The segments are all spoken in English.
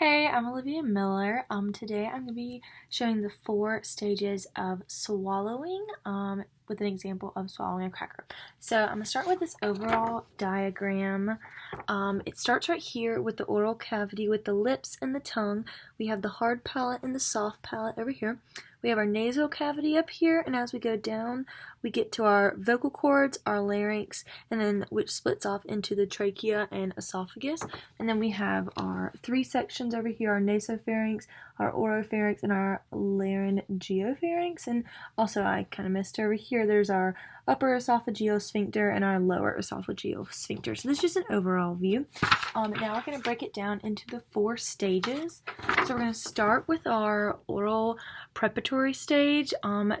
Hey, I'm Olivia Miller. Today I'm going to be showing the 4 stages of swallowing with an example of swallowing a cracker. So I'm going to start with this overall diagram. It starts right here with the oral cavity with the lips and the tongue. We have the hard palate and the soft palate over here. We have our nasal cavity up here, and as we go down, we get to our vocal cords, our larynx, and then which splits off into the trachea and esophagus. And then we have our 3 sections over here, our nasopharynx, our oropharynx, and our laryngopharynx. And also, I kind of missed over here, there's our upper esophageal sphincter and our lower esophageal sphincter. So this is just an overall view. Now we're going to break it down into the 4 stages. So we're going to start with our oral preparatory stage.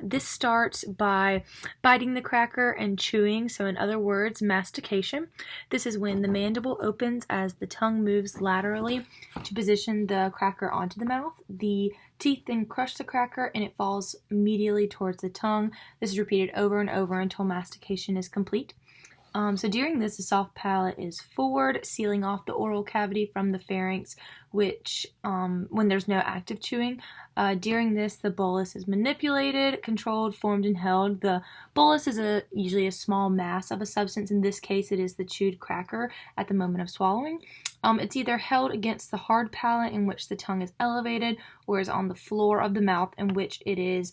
This starts by biting the cracker and chewing, so in other words, mastication. This is when the mandible opens as the tongue moves laterally to position the cracker onto the mouth. The teeth then crush the cracker and it falls medially towards the tongue. This is repeated over and over until mastication is complete. So during this, the soft palate is forward, sealing off the oral cavity from the pharynx, which, when there's no active chewing. During this, the bolus is manipulated, controlled, formed, and held. The bolus is usually a small mass of a substance. In this case, it is the chewed cracker at the moment of swallowing. It's either held against the hard palate, in which the tongue is elevated, or is on the floor of the mouth, in which it is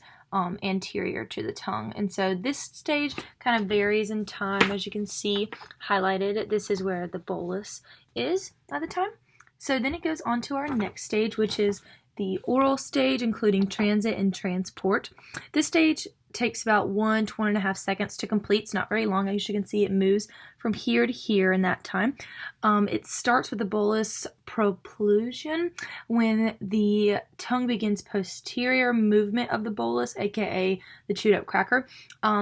anterior to the tongue. And so this stage kind of varies in time. As you can see highlighted, this is where the bolus is at the time. So then it goes on to our next stage, which is the oral stage, including transit and transport. This stage takes about 1 to 1.5 seconds to complete. It's not very long. As you can see, it moves from here to here in that time. It starts with the bolus propulsion when the tongue begins posterior movement of the bolus, aka the chewed up cracker.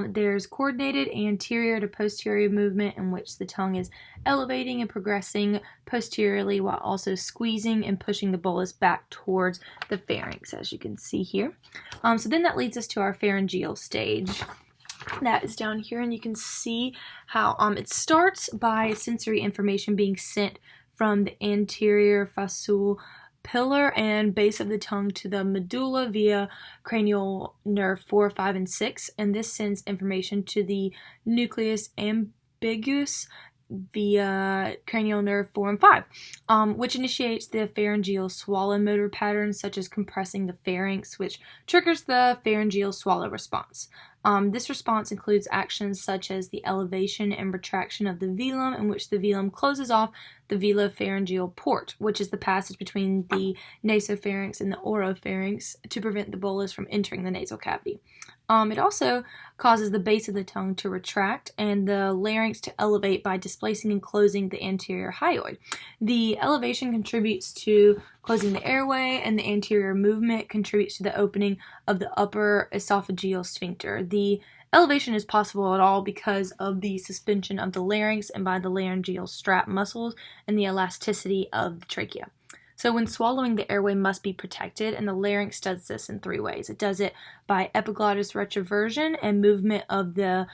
There's coordinated anterior to posterior movement in which the tongue is elevating and progressing posteriorly while also squeezing and pushing the bolus back towards the pharynx, as you can see here. So then that leads us to our pharyngeal stage. That is down here, and you can see how it starts by sensory information being sent from the anterior facial pillar and base of the tongue to the medulla via cranial nerve 4, 5, and 6, and this sends information to the nucleus ambiguus via cranial nerve 4 and 5, which initiates the pharyngeal swallow motor patterns such as compressing the pharynx, which triggers the pharyngeal swallow response. This response includes actions such as the elevation and retraction of the velum, in which the velum closes off the velopharyngeal port, which is the passage between the nasopharynx and the oropharynx to prevent the bolus from entering the nasal cavity. It also causes the base of the tongue to retract and the larynx to elevate by displacing and closing the anterior hyoid. The elevation contributes to closing the airway, and the anterior movement contributes to the opening of the upper esophageal sphincter. The elevation is possible at all because of the suspension of the larynx and by the laryngeal strap muscles and the elasticity of the trachea. So when swallowing, the airway must be protected, and the larynx does this in 3 ways. It does it by epiglottis retroversion and movement of the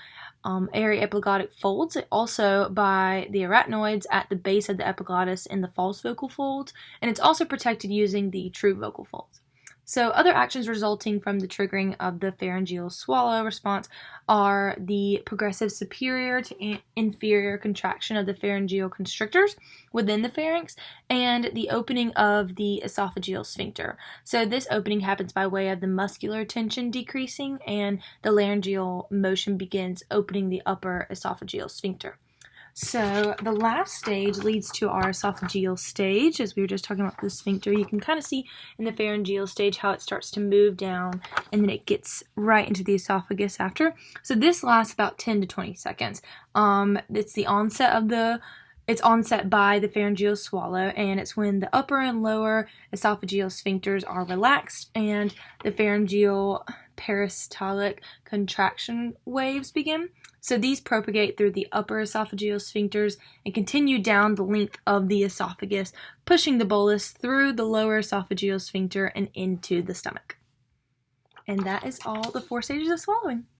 aryepiglottic folds, also by the arytenoids at the base of the epiglottis in the false vocal folds, and it's also protected using the true vocal folds. So other actions resulting from the triggering of the pharyngeal swallow response are the progressive superior to inferior contraction of the pharyngeal constrictors within the pharynx and the opening of the esophageal sphincter. So this opening happens by way of the muscular tension decreasing, and the laryngeal motion begins opening the upper esophageal sphincter. So the last stage leads to our esophageal stage. As we were just talking about the sphincter, you can kind of see in the pharyngeal stage how it starts to move down and then it gets right into the esophagus after. So this lasts about 10 to 20 seconds. It's onset by the pharyngeal swallow, and it's when the upper and lower esophageal sphincters are relaxed and the pharyngeal peristaltic contraction waves begin. So these propagate through the upper esophageal sphincters and continue down the length of the esophagus, pushing the bolus through the lower esophageal sphincter and into the stomach. And that is all the 4 stages of swallowing.